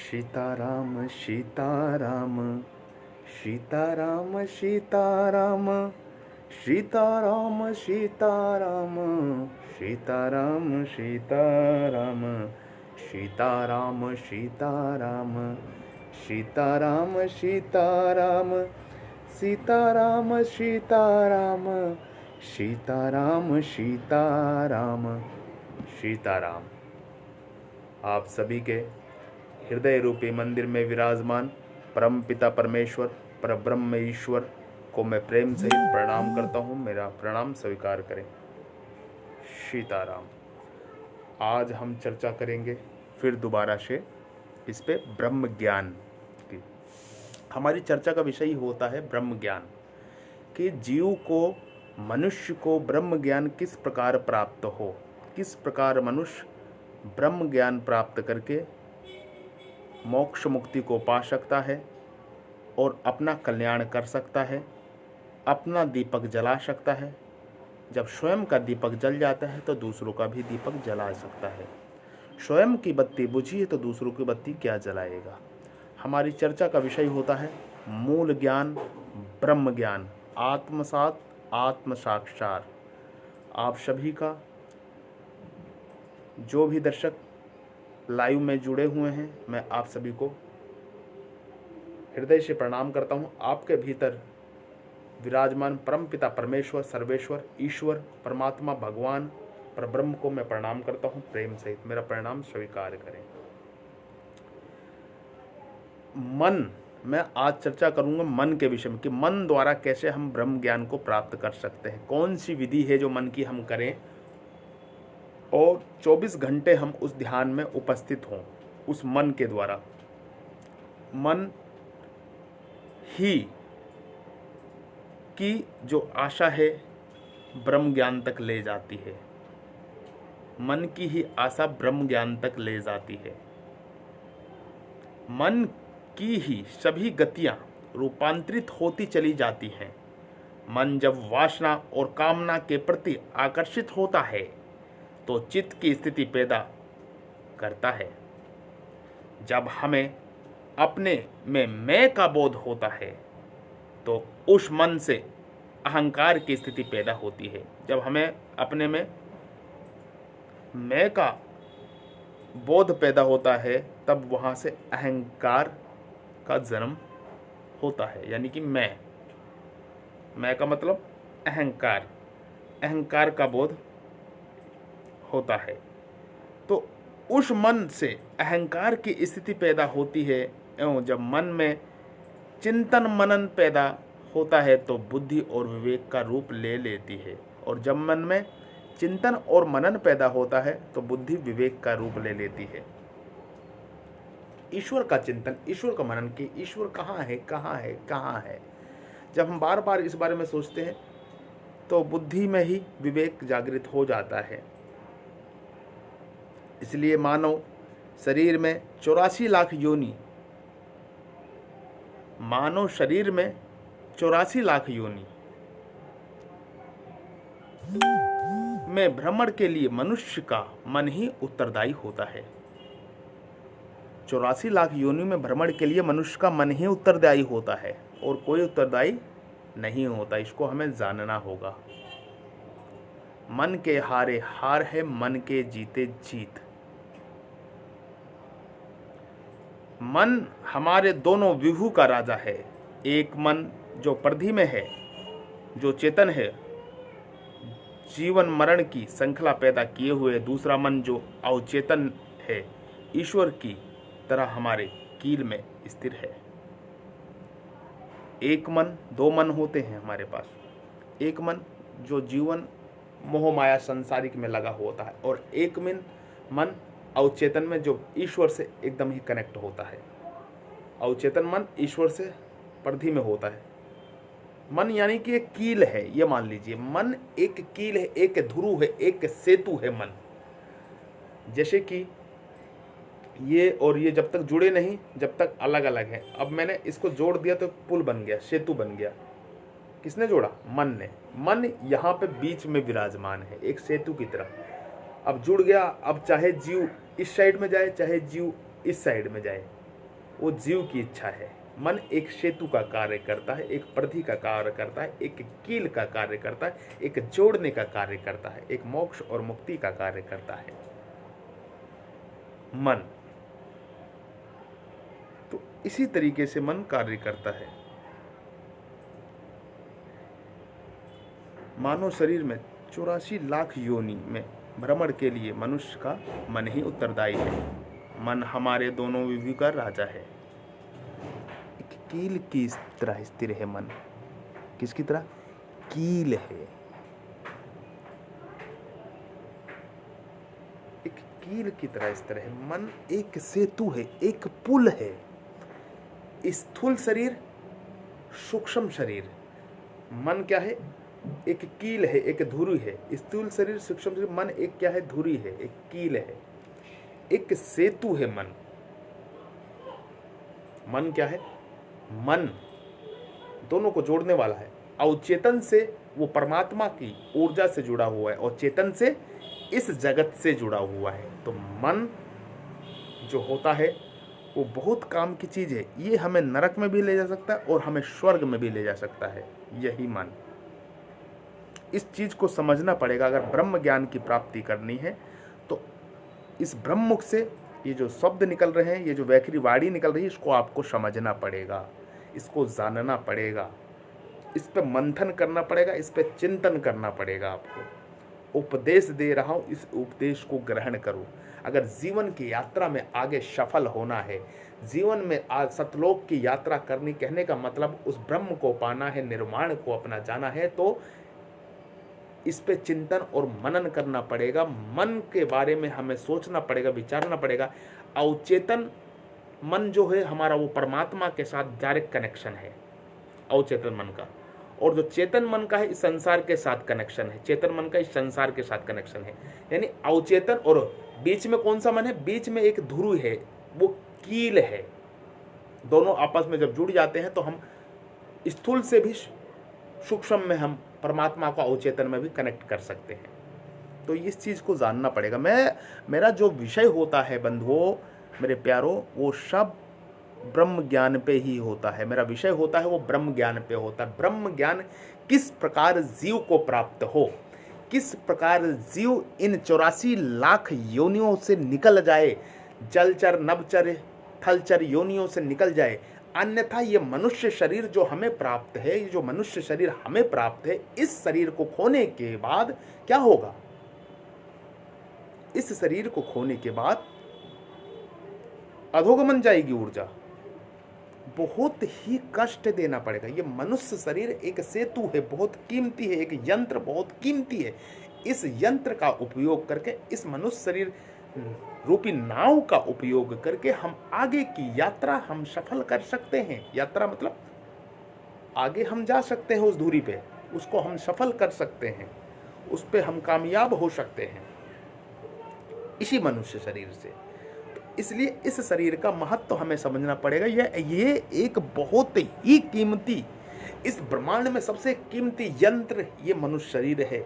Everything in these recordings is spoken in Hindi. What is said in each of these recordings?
सीताराम सीताराम सीताराम सीताराम सीताराम सीताराम सीताराम सीताराम सीताराम सीताराम सीताराम सीताराम सीताराम सीताराम सीताराम सीताराम सीताराम। आप सभी के हृदय रूपी मंदिर में विराजमान परम पिता परमेश्वर परब्रह्म ईश्वर को मैं प्रेम सहित प्रणाम करता हूँ। मेरा प्रणाम स्वीकार करें। सीताराम। आज हम चर्चा करेंगे फिर दोबारा से इस पे ब्रह्म ज्ञान की। हमारी चर्चा का विषय होता है ब्रह्म ज्ञान, कि जीव को, मनुष्य को ब्रह्म ज्ञान किस प्रकार प्राप्त हो, किस प्रकार मनुष्य ब्रह्म ज्ञान प्राप्त करके मोक्ष मुक्ति को पा सकता है और अपना कल्याण कर सकता है, अपना दीपक जला सकता है। जब स्वयं का दीपक जल जाता है तो दूसरों का भी दीपक जला सकता है। स्वयं की बत्ती बुझी है तो दूसरों की बत्ती क्या जलाएगा। हमारी चर्चा का विषय होता है मूल ज्ञान, ब्रह्म ज्ञान, आत्मसात, आत्म साक्षात। आप सभी का, जो भी दर्शक लाइव में जुड़े हुए हैं, मैं आप सभी को हृदय से प्रणाम करता हूं। आपके भीतर विराजमान परम पिता परमेश्वर, सर्वेश्वर, ईश्वर, परमात्मा, भगवान, परब्रह्म को मैं प्रणाम करता हूं प्रेम सहित। मेरा प्रणाम स्वीकार करें। मन, मैं आज चर्चा करूंगा मन के विषय में, कि मन द्वारा कैसे हम ब्रह्म ज्ञान को प्राप्त कर सकते हैं। कौन सी विधि है जो मन की हम करें और 24 घंटे हम उस ध्यान में उपस्थित हों, उस मन के द्वारा। मन ही की जो आशा है ब्रह्म ज्ञान तक ले जाती है। मन की ही आशा ब्रह्म ज्ञान तक ले जाती है। मन की ही सभी गतियां रूपांतरित होती चली जाती हैं। मन जब वासना और कामना के प्रति आकर्षित होता है तो चित्त की स्थिति पैदा करता है। जब हमें अपने में मैं का बोध होता है तो उस मन से अहंकार की स्थिति पैदा होती है। जब हमें अपने में मैं का बोध पैदा होता है तब वहाँ से अहंकार का जन्म होता है। यानी कि मैं का मतलब अहंकार, अहंकार का बोध होता है। तो उस मन से अहंकार की स्थिति पैदा होती है एवं जब मन में चिंतन मनन पैदा होता है तो बुद्धि और विवेक का रूप ले लेती है। और जब मन में चिंतन और मनन पैदा होता है तो बुद्धि विवेक का रूप ले लेती है। ईश्वर का चिंतन, ईश्वर का मनन, कि ईश्वर कहाँ है, कहाँ है, कहाँ है। जब हम बार बार इस बारे में सोचते हैं तो बुद्धि में ही विवेक जागृत हो जाता है। इसलिए मानव शरीर में 84 लाख योनि, मानव शरीर में 84 लाख योनि में भ्रमण के लिए मनुष्य का मन ही उत्तरदायी होता है। 84 लाख योनि में भ्रमण के लिए मनुष्य का मन ही उत्तरदायी होता है और कोई उत्तरदायी नहीं होता। इसको हमें जानना होगा। मन के हारे हार है, मन के जीते जीत। मन हमारे दोनों विभु का राजा है। एक मन जो प्रधि में है, जो चेतन है, जीवन मरण की श्रृंखला पैदा किए हुए। दूसरा मन जो अवचेतन है, ईश्वर की तरह हमारे कील में स्थिर है। एक मन, दो मन होते हैं हमारे पास। एक मन जो जीवन मोह माया संसारिक में लगा होता है और एक मन अवचेतन में जो ईश्वर से एकदम ही कनेक्ट होता है। अवचेतन मन ईश्वर से परिधि में होता है। मन यानी कि एक कील है, ये मान लीजिए। मन एक कील है, एक ध्रुव है, एक सेतु है मन। जैसे कि ये और ये जब तक जुड़े नहीं, जब तक अलग अलग है। अब मैंने इसको जोड़ दिया तो पुल बन गया, सेतु बन गया। किसने जोड़ा? मन ने। मन यहाँ पे बीच में विराजमान है, एक सेतु की तरह। अब जुड़ गया। अब चाहे जीव इस साइड में जाए, चाहे जीव इस साइड में जाए, वो जीव की इच्छा है। मन एक सेतु का कार्य करता है, एक प्रधि का कार्य करता है, एक कील का कार्य करता है, एक जोड़ने का कार्य करता है, एक मोक्ष और मुक्ति का कार्य करता है मन। तो इसी तरीके से मन कार्य करता है। मानव शरीर में 84 लाख योनि में भ्रमण के लिए मनुष्य का मन ही उत्तरदायी है। मन हमारे दोनों विभु का राजा है। एक कील की तरह स्थिर है मन। किसकी तरह? कील है। एक कील की तरह स्थिर है मन। एक सेतु है, एक पुल है। स्थूल शरीर, सूक्ष्म शरीर। मन क्या है? एक कील है, एक धुरी है। स्थूल शरीर, सूक्ष्म शरीर। मन एक क्या है? धुरी है, एक कील है, एक सेतु है मन। मन क्या है? मन दोनों को जोड़ने वाला है। अवचेतन से वो परमात्मा की ऊर्जा से जुड़ा हुआ है और चेतन से इस जगत से जुड़ा हुआ है। तो मन जो होता है वो बहुत काम की चीज है। ये हमें नरक में भी ले जा सकता है और हमें स्वर्ग में भी ले जा सकता है, यही मन। इस चीज को समझना पड़ेगा। अगर ब्रह्म ज्ञान की प्राप्ति करनी है तो इस ब्रह्मुख से ये जो शब्द निकल रहे हैं, ये जो वैखरी वाणी निकल रही है, इसको आपको समझना पड़ेगा, इसको जानना पड़ेगा, इस पे मंथन करना पड़ेगा, इस पे चिंतन करना पड़ेगा। आपको उपदेश दे रहा हूं, इस उपदेश को ग्रहण करो। अगर जीवन की यात्रा में आगे सफल होना है, जीवन में सतलोक की यात्रा करनी, कहने का मतलब उस ब्रह्म को पाना है, निर्वाण को अपना जाना है, तो इस पे चिंतन और मनन करना पड़ेगा। मन के बारे में हमें सोचना पड़ेगा, विचारना पड़ेगा। अवचेतन मन जो है हमारा, वो परमात्मा के साथ डायरेक्ट कनेक्शन है अवचेतन मन का। और जो चेतन मन का है, इस संसार के साथ कनेक्शन है। चेतन मन का इस संसार के साथ कनेक्शन है। यानी अवचेतन और बीच में कौन सा मन है? बीच में एक ध्रुव है, वो कील है। दोनों आपस में जब जुड़ जाते हैं तो हम स्थूल से भी सूक्ष्म में हम परमात्मा को अवचेतन में भी कनेक्ट कर सकते हैं। तो इस चीज को जानना पड़ेगा। मेरा जो विषय होता है बंधुओं, मेरे प्यारों, वो सब ब्रह्म ज्ञान पे ही होता है। मेरा विषय होता है वो ब्रह्म ज्ञान पे होता है। ब्रह्म ज्ञान किस प्रकार जीव को प्राप्त हो, किस प्रकार जीव इन 84 लाख योनियों से निकल जाए, जलचर, नभचर, थलचर योनियों से निकल जाए। अन्यथा ये मनुष्य शरीर जो हमें प्राप्त है, ये जो मनुष्य शरीर हमें प्राप्त है, इस शरीर को खोने के बाद क्या होगा? इस शरीर को खोने के बाद अधोगमन जाएगी ऊर्जा, बहुत ही कष्ट देना पड़ेगा। ये मनुष्य शरीर एक सेतु है, बहुत कीमती है, एक यंत्र बहुत कीमती है। इस यंत्र का उपयोग करके, इस मनुष्य शरीर रूपी नाव का उपयोग करके हम आगे की यात्रा हम सफल कर सकते हैं। यात्रा मतलब आगे हम जा सकते हैं, उस दूरी पे उसको हम सफल कर सकते हैं, उस पे हम कामयाब हो सकते हैं इसी मनुष्य शरीर से। तो इसलिए इस शरीर का महत्व हमें समझना पड़ेगा। ये एक बहुत ही कीमती, इस ब्रह्मांड में सबसे कीमती यंत्र ये मनुष्य शरीर है,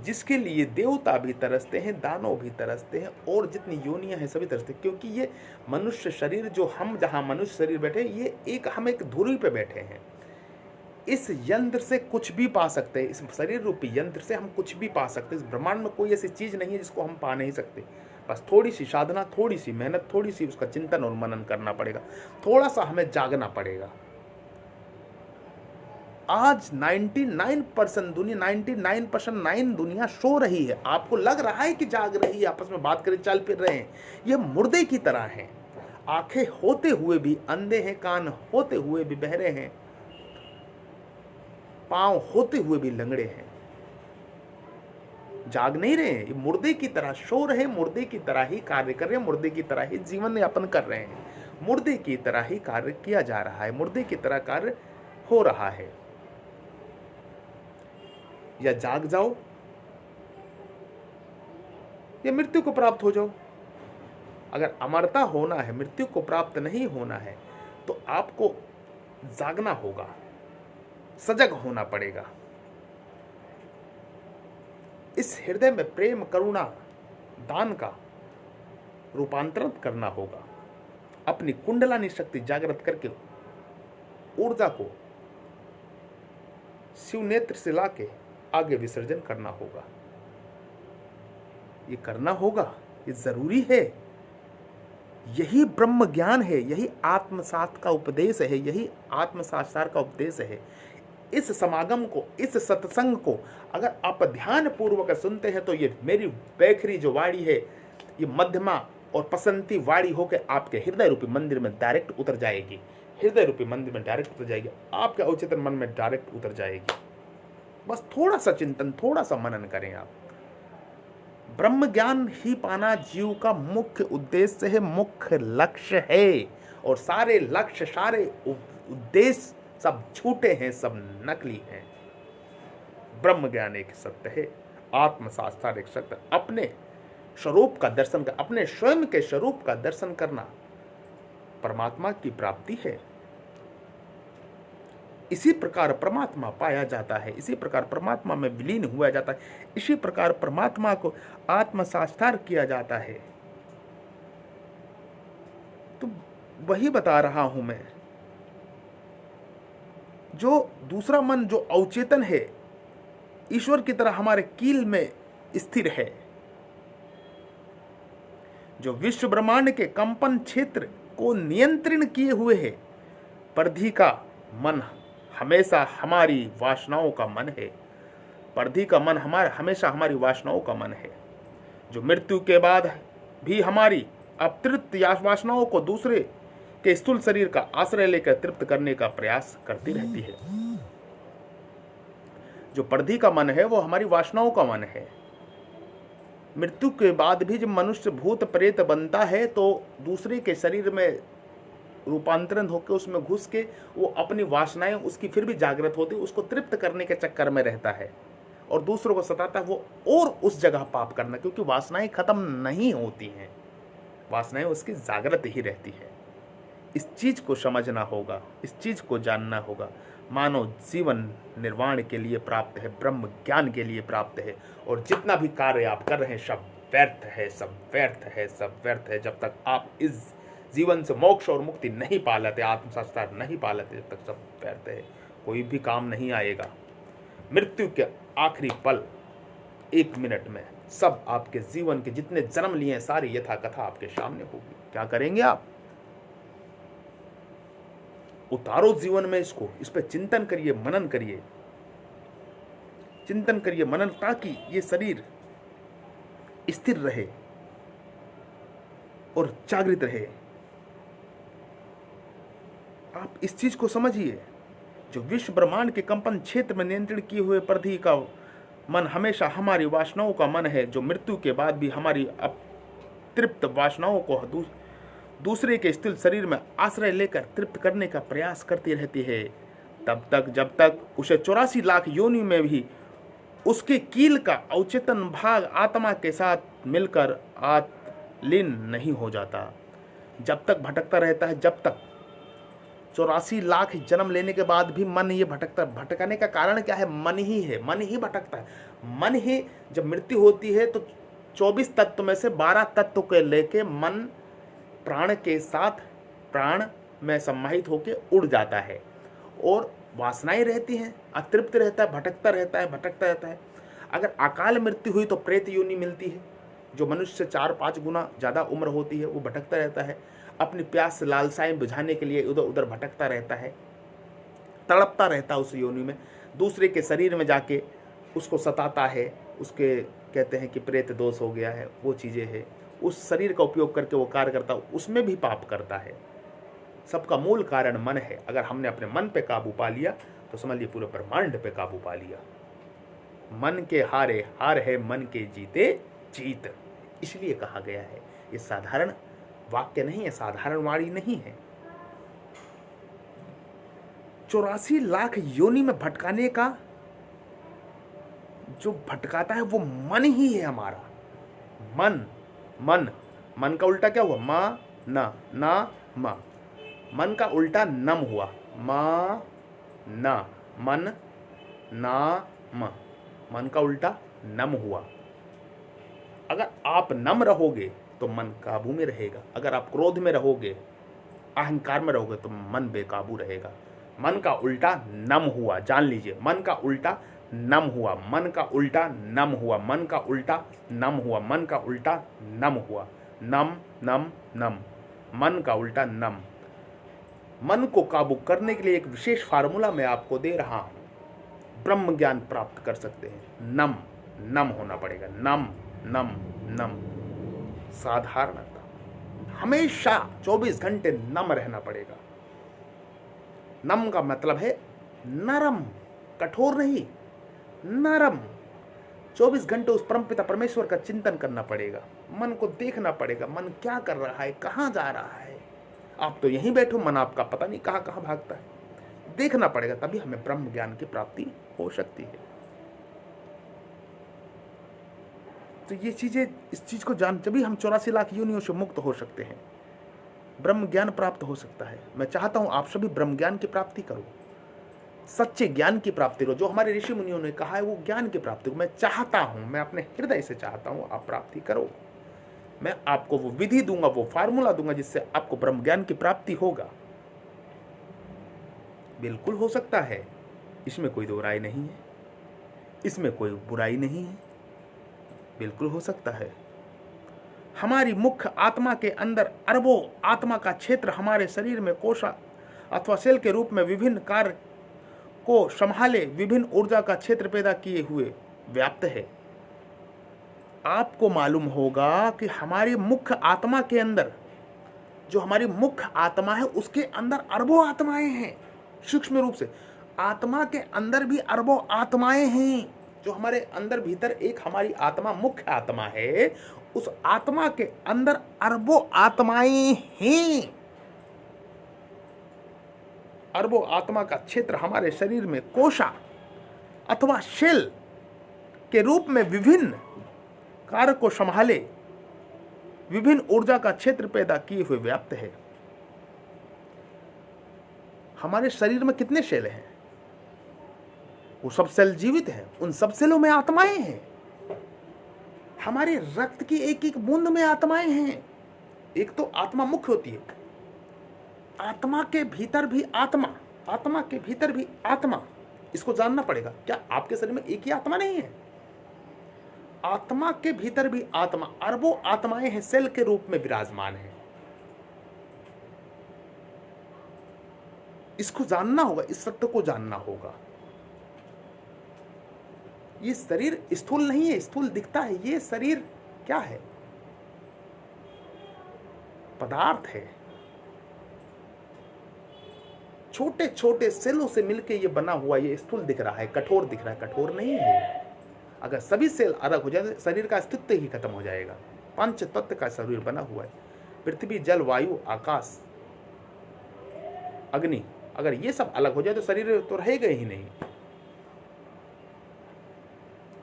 जिसके लिए देवता भी तरसते हैं, दानव भी तरसते हैं, और जितनी योनियां हैं सभी तरसते हैं। क्योंकि ये मनुष्य शरीर जो हम जहां मनुष्य शरीर बैठे, ये हम एक धुरी पे बैठे हैं। इस यंत्र से कुछ भी पा सकते हैं, इस शरीर रूपी यंत्र से हम कुछ भी पा सकते हैं। इस ब्रह्मांड में कोई ऐसी चीज नहीं है जिसको हम पा नहीं सकते। बस थोड़ी सी साधना, थोड़ी सी मेहनत, थोड़ी सी उसका चिंतन और मनन करना पड़ेगा, थोड़ा सा हमें जागना पड़ेगा। आज 99% दुनिया, 99% दुनिया सो रही है। आपको लग रहा है कि जाग रही है, आपस में बात करें, चल फिर रहे हैं। ये मुर्दे की तरह हैं। आंखें होते हुए भी अंधे हैं, कान होते हुए भी बहरे हैं, पांव होते हुए भी लंगड़े हैं। जाग नहीं रहे हैं, ये मुर्दे की तरह सो रहे, मुर्दे की तरह ही कार्य कर रहे हैं, मुर्दे की तरह ही जीवन यापन कर रहे हैं, मुर्दे की तरह ही कार्य किया जा रहा है, मुर्दे की तरह कार्य हो रहा है। या जाग जाओ या मृत्यु को प्राप्त हो जाओ। अगर अमरता होना है, मृत्यु को प्राप्त नहीं होना है, तो आपको जागना होगा, सजग होना पड़ेगा। इस हृदय में प्रेम, करुणा, दान का रूपांतरण करना होगा। अपनी कुंडलानी शक्ति जागृत करके ऊर्जा को शिव नेत्र से लाके आगे विसर्जन करना होगा। ये करना होगा, ये जरूरी है। यही ब्रह्म ज्ञान है, यही आत्मशास्त्र का उपदेश है, यही आत्मशास्त्र का उपदेश है। इस समागम को, इस सत्संग को अगर आप ध्यान पूर्वक सुनते हैं तो ये मेरी बैखरी जो वाणी है, ये मध्यमा और पसंती वाणी होकर आपके हृदय रूपी मंदिर में डायरेक्ट उतर जाएगी। हृदय रूपी मंदिर में डायरेक्ट उतर जाएगी, आपके अवचेतन मन में डायरेक्ट उतर जाएगी। बस थोड़ा सा चिंतन, थोड़ा सा मनन करें आप। ब्रह्म ज्ञान ही पाना जीव का मुख्य उद्देश्य है, मुख्य लक्ष्य है। और सारे लक्ष्य, सारे उद्देश्य सब झूठे हैं, सब नकली हैं। ब्रह्म ज्ञान एक सत्य है, आत्मशास्त्र एक सत्य। अपने स्वरूप का दर्शन कर, अपने स्वयं के स्वरूप का दर्शन करना परमात्मा की प्राप्ति है। इसी प्रकार परमात्मा पाया जाता है, इसी प्रकार परमात्मा में विलीन हुआ जाता है, इसी प्रकार परमात्मा को आत्मसाक्षात्कार किया जाता है। तो वही बता रहा हूं मैं। जो दूसरा मन जो अवचेतन है, ईश्वर की तरह हमारे कील में स्थिर है, जो विश्व ब्रह्मांड के कंपन क्षेत्र को नियंत्रण किए हुए है, परिधि का मन हमेशा हमारी वासनाओं का मन है। परिधि का मन हमेशा हमारी वासनाओं का मन है, जो मृत्यु के बाद भी हमारी अतृप्त वासनाओं को दूसरे के स्थूल शरीर का आश्रय लेकर तृप्त करने का प्रयास करती रहती है। जो परिधि का मन है वो हमारी वासनाओं का मन है। मृत्यु के बाद भी जब मनुष्य भूत प्रेत बनता है तो दूसरे के शरीर में रूपांतरण होकर उसमें घुस के वो अपनी वासनाएं उसकी फिर भी जागृत होती, उसको तृप्त करने के चक्कर में रहता है और दूसरों को सताता है वो और उस जगह पाप करना, क्योंकि वासनाएं खत्म नहीं होती हैं, वासनाएं उसकी जागृत ही रहती है। इस चीज को समझना होगा, इस चीज को जानना होगा। मानव जीवन निर्वाण के लिए प्राप्त है, ब्रह्म ज्ञान के लिए प्राप्त है, और जितना भी कार्य आप कर रहे हैं सब व्यर्थ है, सब व्यर्थ है, सब व्यर्थ है। जब तक आप इस जीवन से मोक्ष और मुक्ति नहीं पा लेते, आत्मसाक्षात्कार नहीं पा लेते, जब तक सब व्यर्थ है, कोई भी काम नहीं आएगा। मृत्यु के आखिरी पल, 1 मिनट में सब आपके जीवन के जितने जन्म लिए हैं सारी यथा कथा आपके सामने होगी। क्या करेंगे आप? उतारो जीवन में इसको, इस पर चिंतन करिए, मनन करिए, चिंतन करिए, मनन, ताकि ये शरीर स्थिर रहे और जागृत रहे। आप इस चीज को समझिए, जो विश्व ब्रह्मांड के कंपन क्षेत्र में नियंत्रण किए हुए परिधि का मन हमेशा हमारी वासनाओं का मन है, जो मृत्यु के बाद भी हमारी अतृप्त वासनाओं को दूसरे के स्थिर शरीर में आश्रय लेकर तृप्त करने का प्रयास करती रहती है, तब तक जब तक उसे 84 लाख योनि में भी उसके कील का अवचेतन भाग आत्मा के साथ मिलकर लीन नहीं हो जाता। जब तक भटकता रहता है, जब तक 84 लाख जन्म लेने के बाद भी मन ये भटकता। भटकने का कारण क्या है? मन ही है, मन ही भटकता है। मन ही जब मृत्यु होती है तो 24 तत्व में से 12 तत्व के लेके मन प्राण के साथ प्राण में सम्माहित होकर उड़ जाता है, और वासनाएं रहती हैं, अतृप्त रहता है, भटकता रहता है, भटकता रहता है। अगर अकाल मृत्यु हुई तो प्रेत योनि मिलती है, जो मनुष्य से 4-5 गुना ज़्यादा उम्र होती है। वो भटकता रहता है, अपनी प्यास लालसाएं बुझाने के लिए इधर उधर भटकता रहता है, तड़पता रहता है उस योनि में, दूसरे के शरीर में जाके उसको सताता है, उसके कहते हैं कि प्रेत दोष हो गया है, वो चीज़ें हैं। उस शरीर का उपयोग करके वो कार्य करता है, उसमें भी पाप करता है। सबका मूल कारण मन है। अगर हमने अपने मन पे काबू पा लिया तो समझ लिए पूरे ब्रह्मांड पे काबू पा लिया। मन के हारे हार है, मन के जीते जीत, इसलिए कहा गया है। ये साधारण वाक्य नहीं है, साधारण वाणी नहीं है। 84 लाख योनि में भटकाने का जो भटकाता है वो मन ही है हमारा। मन मन मन का उल्टा क्या हुआ? मा ना ना मा, मन का उल्टा नम हुआ, मा ना, मन ना म, मन का उल्टा नम हुआ। अगर आप नम रहोगे तो मन काबू में रहेगा। अगर आप क्रोध में रहोगे अहंकार में रहोगे तो मन बेकाबू रहेगा। मन का उल्टा नम हुआ, जान लीजिए, मन का उल्टा नम हुआ, मन का उल्टा नम हुआ, मन का उल्टा नम हुआ, मन का उल्टा नम हुआ, नम नम नम, मन का उल्टा नम। मन को काबू करने के लिए एक विशेष फार्मूला मैं आपको दे रहा हूं, ब्रह्म ज्ञान प्राप्त कर सकते हैं। नम नम होना पड़ेगा, नम नम नम, साधारणता, हमेशा 24 घंटे नम रहना पड़ेगा। नम का मतलब है नरम, कठोर नहीं, नरम। 24 घंटे उस परमपिता परमेश्वर का चिंतन करना पड़ेगा, मन को देखना पड़ेगा, मन क्या कर रहा है, कहाँ जा रहा है। आप तो यहीं बैठो, मन आपका पता नहीं कहाँ कहाँ भागता है, देखना पड़ेगा, तभी हमें ब्रह्म ज्ञान की प्राप्ति हो सकती है। तो ये चीजें, इस चीज को जान, जब हम 84 लाख योनियों से मुक्त हो सकते हैं, ब्रह्म ज्ञान प्राप्त हो सकता है। मैं चाहता हूं आप सभी ब्रह्म ज्ञान की प्राप्ति करो, सच्चे ज्ञान की प्राप्ति करो। जो हमारे ऋषि मुनियों ने कहा है वो ज्ञान की प्राप्ति को मैं चाहता हूं, मैं अपने हृदय से चाहता हूं आप प्राप्ति करो। मैं आपको वो विधि दूंगा, वो फार्मूला दूंगा जिससे आपको ब्रह्म ज्ञान की प्राप्ति होगा। बिल्कुल हो सकता है, इसमें कोई दो राय नहीं है, इसमें कोई बुराई नहीं है, बिल्कुल हो सकता है। हमारी मुख्य आत्मा के अंदर अरबों आत्मा का क्षेत्र हमारे शरीर में कोशा अथवा सेल के रूप में विभिन्न कार्य को संभाले विभिन्न ऊर्जा का क्षेत्र पैदा किए हुए व्याप्त है। आपको मालूम होगा कि हमारी मुख्य आत्मा के अंदर, जो हमारी मुख्य आत्मा है उसके अंदर अरबों आत्माएं हैं। सूक्ष्म रूप से आत्मा के अंदर भी अरबों आत्माएं हैं। जो हमारे अंदर भीतर एक हमारी आत्मा मुख्य आत्मा है, उस आत्मा के अंदर अरबों आत्माएं हैं। अरबों आत्मा का क्षेत्र हमारे शरीर में कोशा अथवा शेल के रूप में विभिन्न कार्य को संभाले विभिन्न ऊर्जा का क्षेत्र पैदा किए हुए व्याप्त है। हमारे शरीर में कितने सेल हैं? वो सब सेल जीवित हैं, उन सब सेलों में आत्माएं हैं। हमारे रक्त की एक एक बूंद में आत्माएं हैं। एक तो आत्मा मुख्य होती है, आत्मा के भीतर भी आत्मा, आत्मा के भीतर भी आत्मा, इसको जानना पड़ेगा। क्या आपके शरीर में एक ही आत्मा नहीं है? आत्मा के भीतर भी आत्मा, अरबों आत्माएं हैं, सेल के रूप में विराजमान है। इसको जानना होगा, इस सत्य को जानना होगा। ये शरीर स्थूल नहीं है, स्थूल दिखता है, ये शरीर क्या है? पदार्थ है। छोटे छोटे सेलों से मिलकर ये बना हुआ, ये स्थूल दिख रहा है, कठोर दिख रहा है, कठोर नहीं है। अगर सभी सेल अलग हो जाए तो शरीर का अस्तित्व ही खत्म हो जाएगा। पंच तत्व का शरीर बना हुआ है, पृथ्वी, जल, वायु, आकाश, अग्नि। अगर ये सब अलग हो जाए तो शरीर तो रहेगा ही नहीं।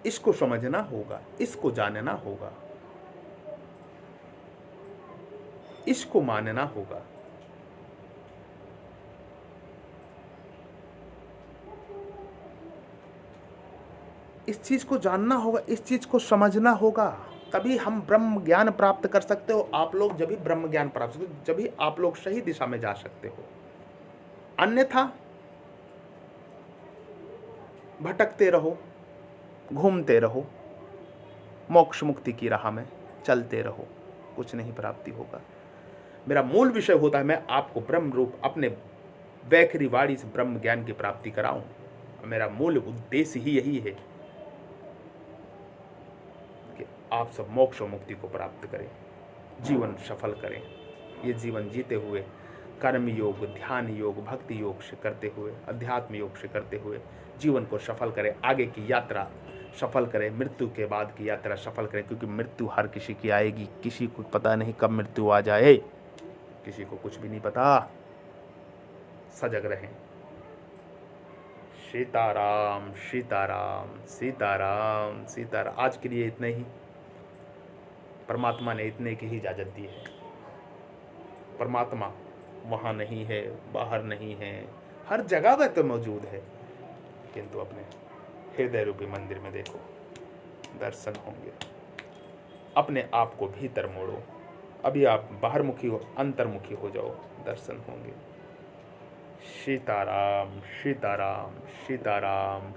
इसको समझना होगा, इसको जानना होगा, इसको मानना होगा। इस चीज को जानना होगा, इस चीज को समझना होगा, तभी हम ब्रह्म ज्ञान प्राप्त कर सकते हो। आप लोग जब भी ब्रह्म ज्ञान प्राप्त करो, जब भी आप लोग सही दिशा में जा सकते हो। अन्यथा भटकते रहो, घूमते रहो, मोक्ष मुक्ति की राह में चलते रहो, कुछ नहीं प्राप्ति होगा। मेरा मूल विषय होता है मैं आपको ब्रह्म रूप अपने वैखरी वाणी से ब्रह्म ज्ञान की प्राप्ति कराऊं। मेरा मूल उद्देश्य ही यही है कि आप सब मोक्ष और मुक्ति को प्राप्त करें, जीवन सफल करें। ये जीवन जीते हुए कर्म योग, ध्यान योग, भक्ति योग से करते हुए, अध्यात्म योग से करते हुए जीवन को सफल करें, आगे की यात्रा सफल करें, मृत्यु के बाद की यात्रा सफल करें। क्योंकि मृत्यु हर किसी की आएगी, किसी को पता नहीं कब मृत्यु आ जाए, किसी को कुछ भी नहीं पता। सजग रहें। सीताराम सीताराम सीताराम सीताराम। आज के लिए इतने ही। परमात्मा ने इतने की ही इजाजत दी है। परमात्मा वहाँ नहीं है, बाहर नहीं है, हर जगह वह तो मौजूद है, किंतु अपने हृदय रूपी मंदिर में देखो, दर्शन होंगे। अपने आप को भीतर मोड़ो, अभी आप बाहरमुखी हो, अंतर्मुखी हो जाओ, दर्शन होंगे। सीताराम सीताराम सीताराम।